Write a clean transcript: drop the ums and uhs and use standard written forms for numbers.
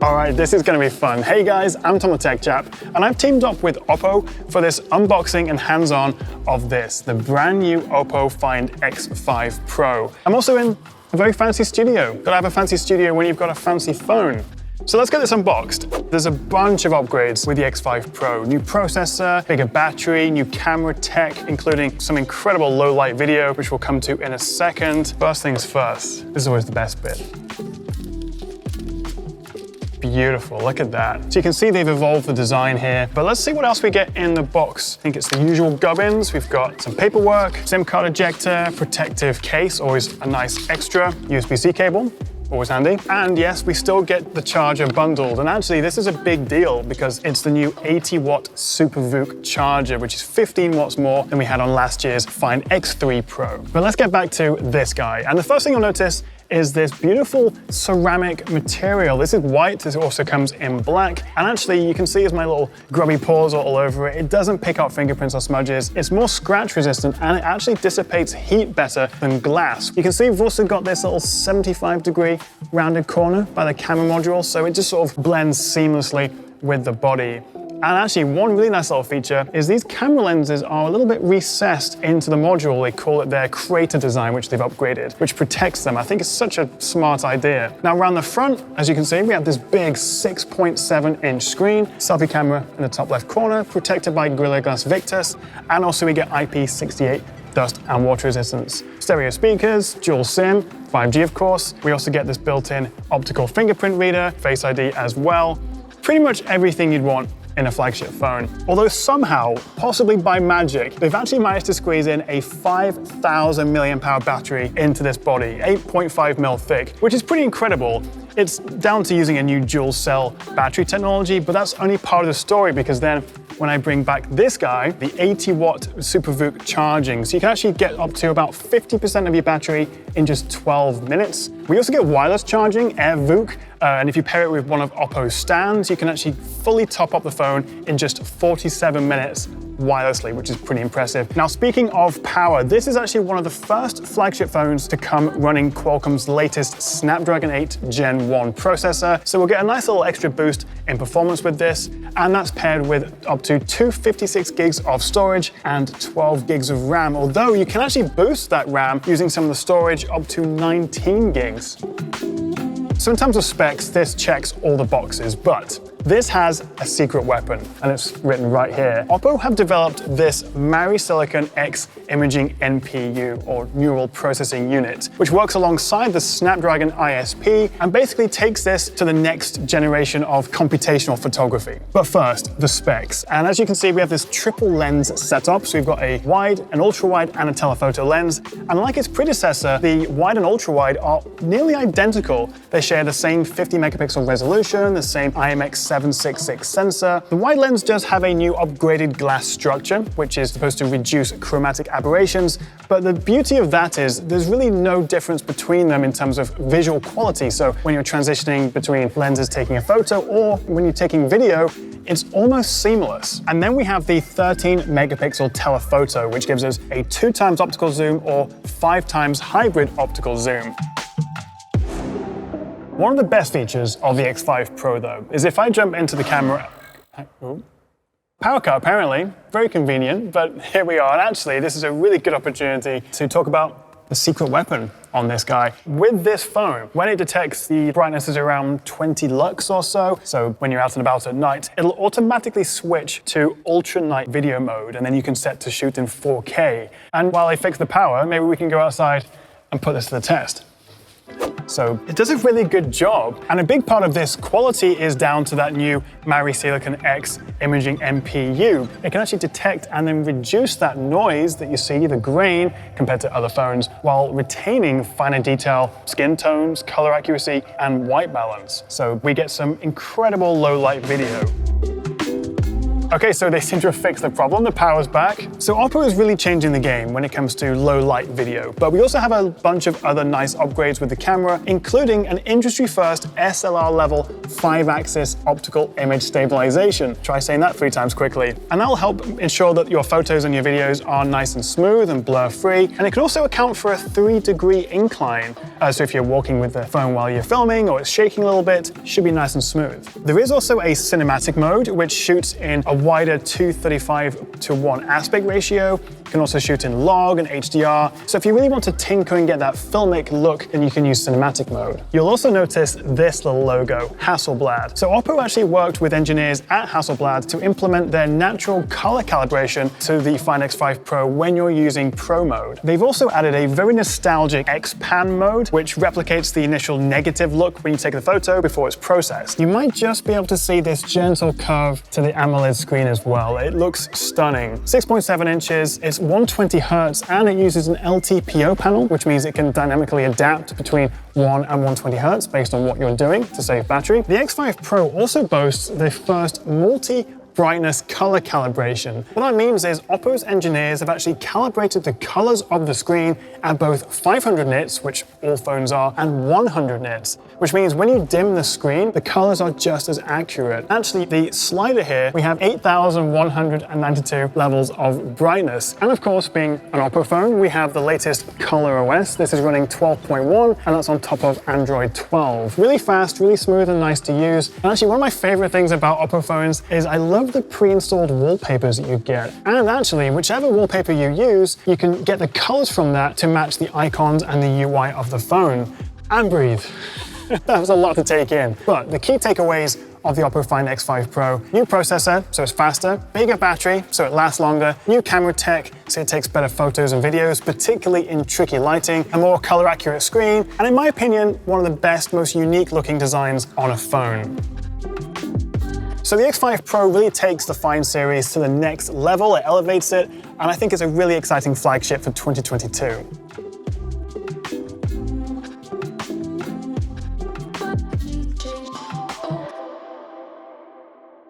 All right, this is gonna be fun. Hey guys, I'm Tom the Tech Chap, and I've teamed up with OPPO for this unboxing and hands-on of this, the brand new OPPO Find X5 Pro. I'm also in a very fancy studio. Gotta have a fancy studio when you've got a fancy phone. So let's get this unboxed. There's a bunch of upgrades with the X5 Pro. New processor, bigger battery, new camera tech, including some incredible low light video, which we'll come to in a second. First things first, this is always the best bit. Beautiful, look at that. So you can see they've evolved the design here, but let's see what else we get in the box. I think it's the usual gubbins. We've got some paperwork, SIM card ejector, protective case, always a nice extra, USB-C cable, always handy. And yes, we still get the charger bundled. And actually, this is a big deal because it's the new 80-watt Super VOOC charger, which is 15 watts more than we had on last year's Find X3 Pro. But let's get back to this guy. And the first thing you'll notice is this beautiful ceramic material. This is white, this also comes in black. And actually, you can see as my little grubby paws are all over it, it doesn't pick up fingerprints or smudges. It's more scratch resistant and it actually dissipates heat better than glass. You can see we've also got this little 75-degree rounded corner by the camera module, so it just sort of blends seamlessly with the body. And actually, one really nice little feature is these camera lenses are a little bit recessed into the module. They call it their crater design, which they've upgraded, which protects them. I think it's such a smart idea. Now, around the front, as you can see, we have this big 6.7-inch screen, selfie camera in the top left corner, protected by Gorilla Glass Victus, and also we get IP68 dust and water resistance. Stereo speakers, dual SIM, 5G of course. We also get this built-in optical fingerprint reader, Face ID as well. Pretty much everything you'd want in a flagship phone. Although somehow, possibly by magic, they've actually managed to squeeze in a 5,000 mAh battery into this body, 8.5mm thick, which is pretty incredible. It's down to using a new dual cell battery technology, but that's only part of the story because then when I bring back this guy, the 80-watt Super VOOC charging, so you can actually get up to about 50% of your battery in just 12 minutes. We also get wireless charging, Air VOOC, and if you pair it with one of OPPO's stands, you can actually fully top up the phone in just 47 minutes wirelessly, which is pretty impressive. Now, speaking of power, this is actually one of the first flagship phones to come running Qualcomm's latest Snapdragon 8 Gen 1 processor. So we'll get a nice little extra boost in performance with this, and that's paired with up to 256 gigs of storage and 12 gigs of RAM, although you can actually boost that RAM using some of the storage up to 19 gigs. So in terms of specs, this checks all the boxes, but this has a secret weapon, and it's written right here. OPPO have developed this Silicon X imaging NPU, or neural processing unit, which works alongside the Snapdragon ISP and basically takes this to the next generation of computational photography. But first, the specs. And as you can see, we have this triple lens setup. So we've got a wide, an ultra-wide, and a telephoto lens. And like its predecessor, the wide and ultra-wide are nearly identical. They share the same 50-megapixel resolution, the same IMX766 sensor. The wide lens does have a new upgraded glass structure, which is supposed to reduce chromatic aberrations, but the beauty of that is there's really no difference between them in terms of visual quality. So when you're transitioning between lenses taking a photo or when you're taking video, it's almost seamless. And then we have the 13-megapixel telephoto, which gives us a 2x optical zoom or 5x hybrid optical zoom. One of the best features of the X5 Pro, though, is if I jump into the camera... Power cut, apparently. Very convenient, but here we are. And actually, this is a really good opportunity to talk about the secret weapon on this guy. With this phone, when it detects the brightness is around 20 lux or so when you're out and about at night, it'll automatically switch to ultra night video mode, and then you can set to shoot in 4K. And while they fix the power, maybe we can go outside and put this to the test. So it does a really good job. And a big part of this quality is down to that new Silicon X imaging NPU. It can actually detect and then reduce that noise that you see, the grain, compared to other phones, while retaining finer detail, skin tones, color accuracy, and white balance. So we get some incredible low light video. Okay, so they seem to have fixed the problem. The power's back. So OPPO is really changing the game when it comes to low light video, but we also have a bunch of other nice upgrades with the camera, including an industry-first SLR level 5-axis optical image stabilization. Try saying that 3 times quickly. And that'll help ensure that your photos and your videos are nice and smooth and blur-free. And it can also account for a 3-degree incline. So if you're walking with the phone while you're filming or it's shaking a little bit, it should be nice and smooth. There is also a cinematic mode, which shoots in a wider 2:35:1 aspect ratio. You can also shoot in log and HDR. So if you really want to tinker and get that filmic look, then you can use cinematic mode. You'll also notice this little logo, Hasselblad. So OPPO actually worked with engineers at Hasselblad to implement their natural color calibration to the Find X5 Pro when you're using Pro mode. They've also added a very nostalgic X-pan mode, which replicates the initial negative look when you take the photo before it's processed. You might just be able to see this gentle curve to the AMOLED screen as well. It looks stunning. 6.7 inches, it's 120 Hertz, and it uses an LTPO panel, which means it can dynamically adapt between 1 and 120 Hertz based on what you're doing to save battery. The X5 Pro also boasts the first multi-brightness color calibration. What that means is OPPO's engineers have actually calibrated the colors of the screen at both 500 nits, which all phones are, and 100 nits, which means when you dim the screen, the colors are just as accurate. Actually, the slider here, we have 8,192 levels of brightness. And of course, being an OPPO phone, we have the latest Color OS. This is running 12.1, and that's on top of Android 12. Really fast, really smooth, and nice to use. And actually, one of my favorite things about OPPO phones is I love the pre-installed wallpapers that you get. And actually, whichever wallpaper you use, you can get the colors from that to match the icons and the UI of the phone. And breathe. That was a lot to take in. But the key takeaways of the OPPO Find X5 Pro: new processor, so it's faster; bigger battery, so it lasts longer; new camera tech, so it takes better photos and videos, particularly in tricky lighting; a more color accurate screen; and in my opinion, one of the best, most unique looking designs on a phone. So the X5 Pro really takes the Find series to the next level. It elevates it, and I think it's a really exciting flagship for 2022.